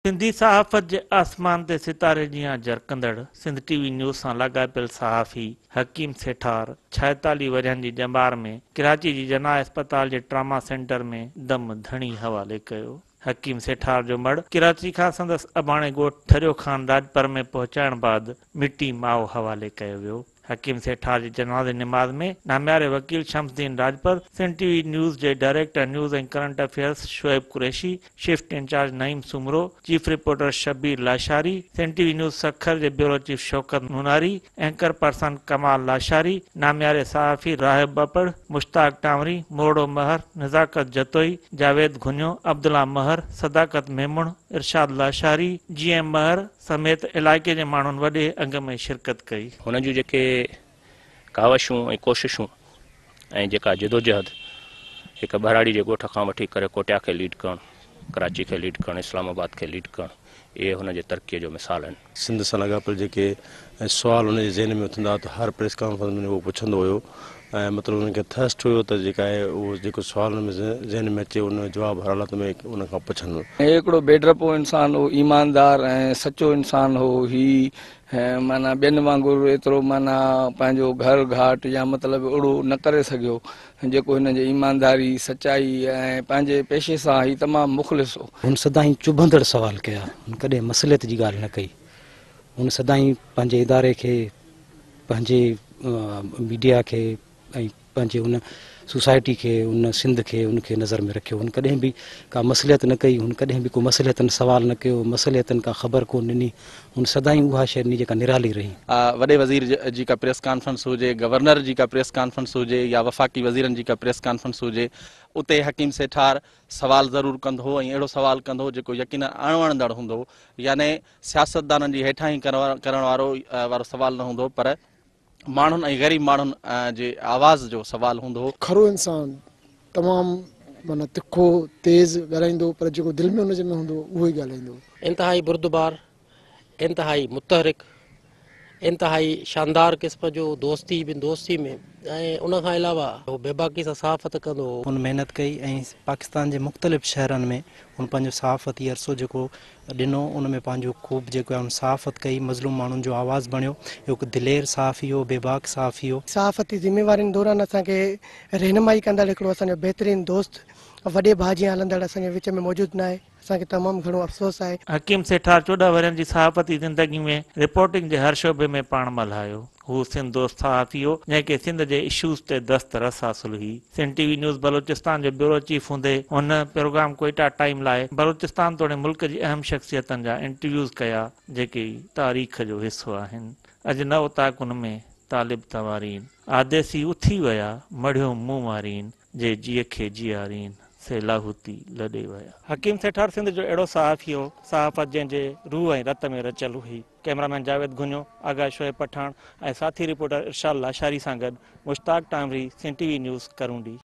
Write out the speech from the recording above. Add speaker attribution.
Speaker 1: सिंधी सहाफ़त जे आसमान ते सितारे जियां जरकंदड़ सिंध टीवी न्यूज़ सां लाॻापियल सहाफ़ी हकीम सेठार 46 वरियनि जी ॼमार में कराची जी जना अस्पताल जे ट्रामा सेंटर में दम धणी हवाले कयो। हकीम सेठार जो मड़ कराची खां संदसि अबाणे ॻोठ ठरियो खान राजपर में पहुचाइण बाद मिटी माओ हवाले कयो वियो। हकीम सेठार जी जनाज़े निमाज़ में नाम्यारे वकील शमसुद्दीन राजपर, सिंध टीवी न्यूज़ जे director news and current affairs Shoaib Qureshi, shift incharge Naeem Soomro, chief reporter Shabbir Lashari, Sindh TV news Sukkur जे bureau chief Shaukat Munari, anchor person Kamal Lashari, नाम्यारे सहाफ़ी राहिब बपड़, मुश्ताक टांवरी, मोड़ो महर, नज़ाकत जतोई, जावेद घुन्यो, अब्दुल्ला महर, सदाकत मेमुण, इरशाद लाशारी, जीएम महर समेत इलाइक़े जे माण्हुनि वॾे अंग में शिरकत कई।
Speaker 2: हुन जूं जेके कावशूं ऐं कोशिशूं ऐं जेका जिदोजहद हिकु बराड़ी जे ॻोठ खां वठी करे कोटिया खे लीड करणु, कराची खे लीड करणु, इस्लामाबाद खे लीड करणु, इहे हुन जे तरक़ीअ जो मिसाल आहिनि।
Speaker 3: सिंध सां लाॻापियल जेके सुवाल हुन जे ज़हन में उथंदा त हर प्रेस कॉन्फ्रेंस में उहो पुछंदो हुयो ऐं मतिलबु हुनखे थर्स्ट हुयो त जेका आहे उहो जेको सुवाल हुन में ज़हन में अचे उन जो जवाबु हर हालत में उन खां पुछंदो।
Speaker 4: हिकिड़ो बेडरपो इंसान हो, ईमानदार ऐं सचो इंसान हो। ही माना ॿियनि वांगुरु एतिरो माना पंहिंजो घर घाट या मतिलबु अहिड़ो न करे सघियो जेको हिन जे ईमानदारी सचाई ऐं पंहिंजे पेशे सां ही तमामु मुख़लिस हो।
Speaker 5: हुन सदाईं चुभंदड़ सवाल कया, हुन कॾहिं मसलियत जी ॻाल्हि न कई। हुन सदाईं पंहिंजे इदारे खे, पंहिंजे मीडिया खे ऐं पंहिंजे हुन सोसाइटी खे, हुन सिंध खे उनखे नज़र में रखियो। हुन कॾहिं बि का मसलियत न कई, हुन कॾहिं बि को मसलियतनि सवाल न कयो, मसलियतनि का ख़बर कोन ॾिनी। हुन सदाईं उहा शइ ॾिनी जेका निराली रही।
Speaker 6: वॾे वज़ीर जी का प्रेस कॉन्फ्रेंस हुजे, गवर्नर जी का प्रेस कॉन्फ्रेंस हुजे या वफ़ाक़ी वज़ीरनि जी का प्रेस कॉन्फ्रेंस हुजे, उते हकीम सेठार सवाल ज़रूरु कंदो हो ऐं अहिड़ो सवाल कंदो हो जेको यकीन अणवणंदड़ हूंदो हो, याने सियासतदाननि जी हेठां ई करण वारो सवाल न हूंदो हो, पर माण्हुनि ऐं ग़रीब माण्हुनि जे आवाज़ जो सवाल हूंदो हो।
Speaker 7: खरो इंसान तमामु माना तिखो तेज़ ॻाल्हाईंदो, पर जेको दिलि में हुनजे में हूंदो उहो ई ॻाल्हाईंदो।
Speaker 8: इंतहाई बुर्दबार, इंतहाई मुतहरिक, इंतहाई शानदार क़िस्म जो दोस्ती में ऐं उन खां अलावा उहो बेबाकी सां सहाफ़त कंदो हो।
Speaker 5: हुन महिनत कई ऐं पाकिस्तान जे मुख़्तलिफ़ शहरनि में हुन पंहिंजो सहाफ़ती अरसो जेको ॾिनो, उन में पंहिंजो ख़ूब जेको आहे हुन सहाफ़त कई, मज़लूम माण्हुनि जो आवाज़ बणियो। हिकु दिलेर सहाफ़ी हो, बेबाक सहाफ़ी हो।
Speaker 7: सहाफ़ती ज़िम्मेवारियुनि दौरान असांखे रहनुमाई कंदड़ हिकिड़ो असांजो बहितरीनु दोस्त वॾे भाउ जी हलंदड़ असांजे विच में मौजूदु न आहे। असांखे तमामु घणो अफ़सोस आहे।
Speaker 1: हकीम सेठार 14 वरियनि जी सहाफ़ती ज़िंदगी में रिपोर्टिंग जे हर शोबे में पाण मल्हायो। हू सिंध दोस्त सहाफ़ी हो जंहिंखे सिंध जे इशूज़ ते दस्तरस हासिल हुई। सिंध टीवी न्यूज़ बलोचिस्तान जो ब्यूरो चीफ हूंदे हुन प्रोग्राम कोयटा टाइम लाइ बलोचिस्तान तोड़े मुल्क जी अहम शख़्सियतनि जा इंटरव्यूज़ कया जेके तारीख़ जो हिसो आहिनि। अॼु नओ ताक उन में तालिब तवारीन आदेसी उथी विया, मढ़ियो मुंहुं वारीन जे जीअ खे जीआरीन से लाहूती लॾे विया। हकीम सेठार सिंध जो अहिड़ो सहाफ़ी हो, सहाफ़त जंहिंजे रूह ऐं रत में रचियल हुई। कैमरामैन जावेद घुन्यो, आगाह शोएब पठान ऐं साथी रिपोर्टर इरशाद लाशारी सां गॾु मुश्ताक टांवरी, सिंध टीवी न्यूज़, करूंडी।